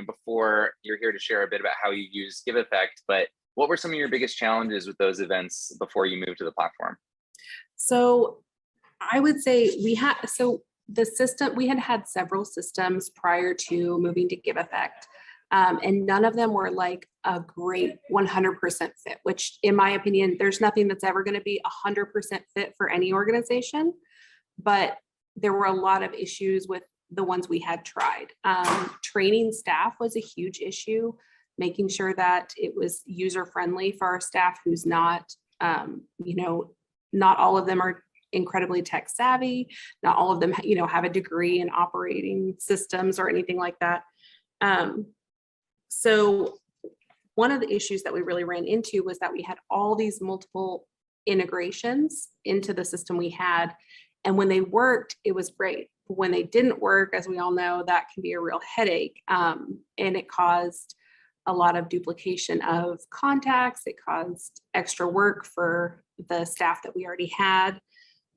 before. You're here to share a bit about how you use Giveffect, but what were some of your biggest challenges with those events before you moved to the platform? So I would say the system, we had several systems prior to moving to Giveffect. And none of them were like a great 100% fit, which in my opinion, there's nothing that's ever going to be 100% fit for any organization. But there were a lot of issues with the ones we had tried. Training staff was a huge issue, making sure that it was user-friendly for our staff who's not, not all of them are incredibly tech savvy. Not all of them, have a degree in operating systems or anything like that. So one of the issues that we really ran into was that we had all these multiple integrations into the system we had. And when they worked, it was great. But when they didn't work, as we all know, that can be a real headache. And it caused a lot of duplication of contacts. It caused extra work for the staff that we already had.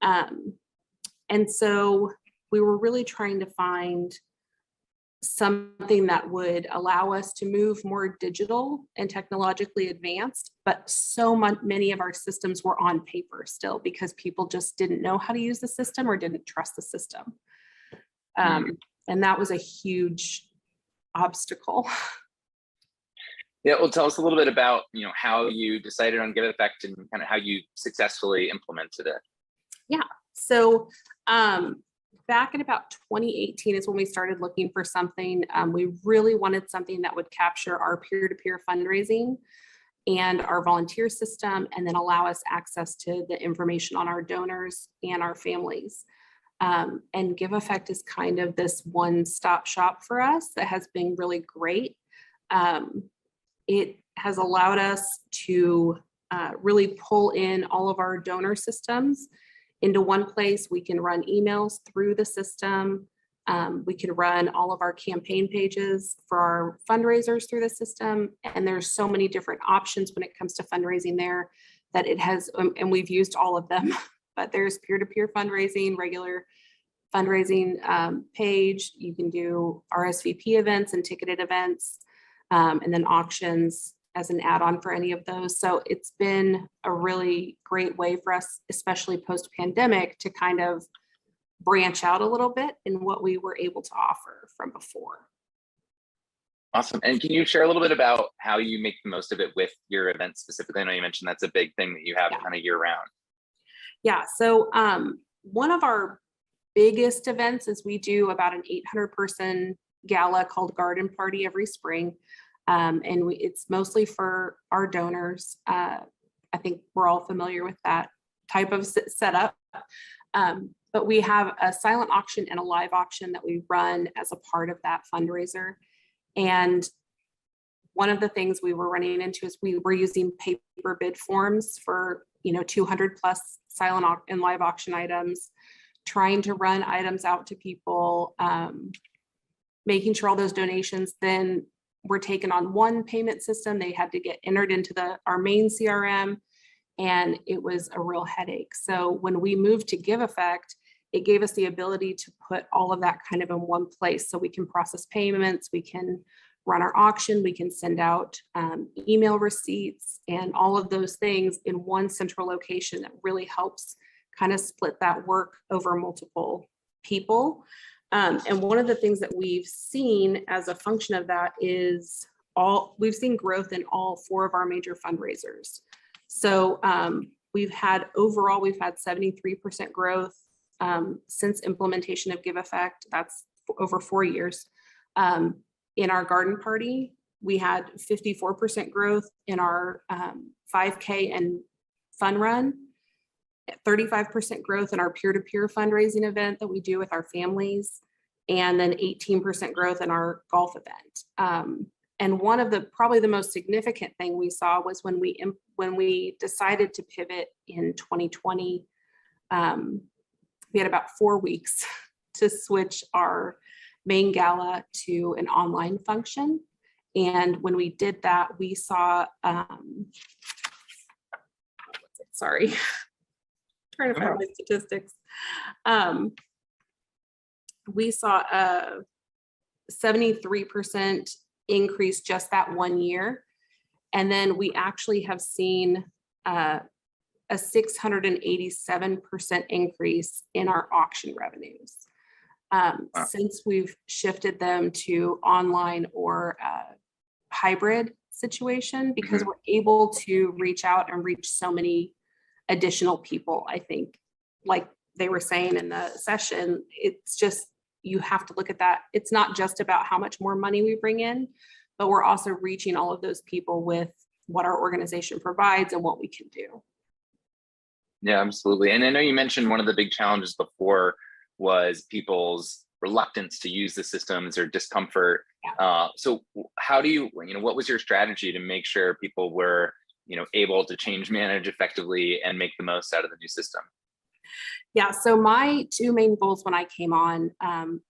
And so we were really trying to find something that would allow us to move more digital and technologically advanced, but many of our systems were on paper still because people just didn't know how to use the system or didn't trust the system. And that was a huge obstacle. Yeah, well, tell us a little bit about, how you decided on Giveffect and kind of how you successfully implemented it. Yeah, so back in about 2018 is when we started looking for something. We really wanted something that would capture our peer-to-peer fundraising and our volunteer system, and then allow us access to the information on our donors and our families. And Giveffect is kind of this one-stop shop for us that has been really great. It has allowed us to really pull in all of our donor systems into one place. We can run emails through the system. We can run all of our campaign pages for our fundraisers through the system. And there's so many different options when it comes to fundraising there that it has, and we've used all of them, but there's peer-to-peer fundraising, regular fundraising page. You can do RSVP events and ticketed events, and then auctions as an add-on for any of those. So it's been a really great way for us, especially post-pandemic, to kind of branch out a little bit in what we were able to offer from before. Awesome. And can you share a little bit about how you make the most of it with your events specifically? I know you mentioned that's a big thing that you have kind of year round. Yeah, so one of our biggest events is we do about an 800-person gala called Garden Party every spring. And it's mostly for our donors. I think we're all familiar with that type of setup. But we have a silent auction and a live auction that we run as a part of that fundraiser. And one of the things we were running into is we were using paper bid forms for 200 plus silent and live auction items, trying to run items out to people, making sure all those donations then were taken on one payment system. They had to get entered into our main CRM, and it was a real headache. So when we moved to Giveffect, it gave us the ability to put all of that kind of in one place. So we can process payments, we can run our auction, we can send out email receipts and all of those things in one central location that really helps kind of split that work over multiple people. And one of the things that we've seen as a function of that is we've seen growth in all 4 of our major fundraisers. So we've had 73% growth since implementation of Giveffect. That's over 4 years. In our garden party, we had 54% growth in our 5K and fun run, 35% growth in our peer-to-peer fundraising event that we do with our families, and then 18% growth in our golf event. And one of probably the most significant thing we saw was when we decided to pivot in 2020, we had about 4 weeks to switch our main gala to an online function. And when we did that, we saw, trying to find my statistics. We saw a 73% increase just that 1 year. And then we actually have seen a 687% increase in our auction revenues since we've shifted them to online or hybrid situation, because we're able to reach out and reach so many additional people. I think, like they were saying in the session, it's just, you have to look at that. It's not just about how much more money we bring in, but we're also reaching all of those people with what our organization provides and what we can do. Yeah, absolutely. And I know you mentioned one of the big challenges before was people's reluctance to use the systems or discomfort. Yeah. So how do you, what was your strategy to make sure people were, able to change manage effectively and make the most out of the new system? Yeah, so my two main goals when I came on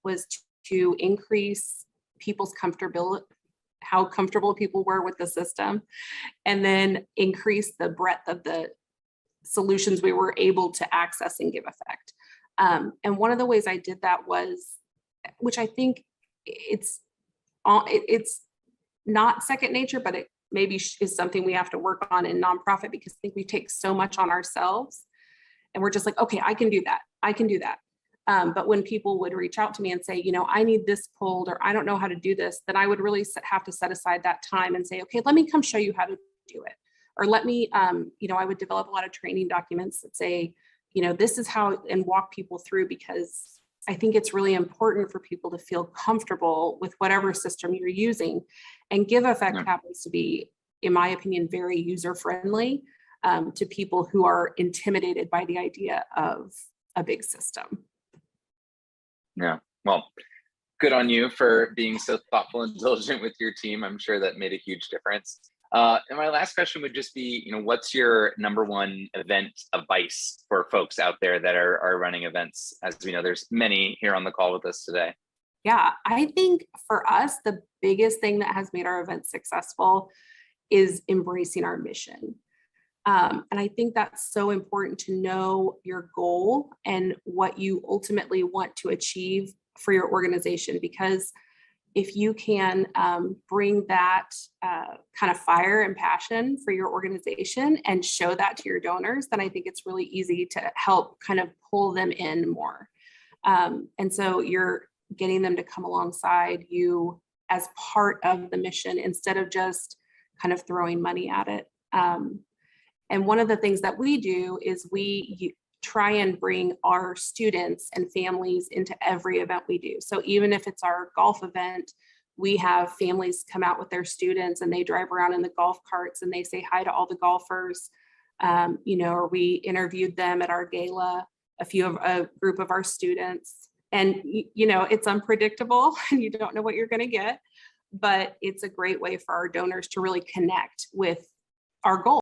was to increase people's comfortability, how comfortable people were with the system, and then increase the breadth of the solutions we were able to access in Giveffect. And one of the ways I did that was, which I think it's not second nature, but it maybe is something we have to work on in nonprofit, because I think we take so much on ourselves and we're just like, okay, I can do that. I can do that. But when people would reach out to me and say, I need this pulled, or I don't know how to do this, then I would really have to set aside that time and say, okay, let me come show you how to do it. Or let me, I would develop a lot of training documents that say, this is how, and walk people through, because I think it's really important for people to feel comfortable with whatever system you're using. And Giveffect happens to be, in my opinion, very user-friendly to people who are intimidated by the idea of a big system. Yeah, well, good on you for being so thoughtful and diligent with your team. I'm sure that made a huge difference. And my last question would just be, what's your number one event advice for folks out there that are running events? As we know, there's many here on the call with us today. Yeah, I think for us, the biggest thing that has made our events successful is embracing our mission. And I think that's so important to know your goal and what you ultimately want to achieve for your organization, because if you can bring that kind of fire and passion for your organization and show that to your donors, then I think it's really easy to help kind of pull them in more. And so you're getting them to come alongside you as part of the mission instead of just kind of throwing money at it. And one of the things that we do is we try and bring our students and families into every event we do. So even if it's our golf event, we have families come out with their students and they drive around in the golf carts and they say hi to all the golfers. Or we interviewed them at our gala, a group of our students. And, it's unpredictable and you don't know what you're going to get, but it's a great way for our donors to really connect with our goal.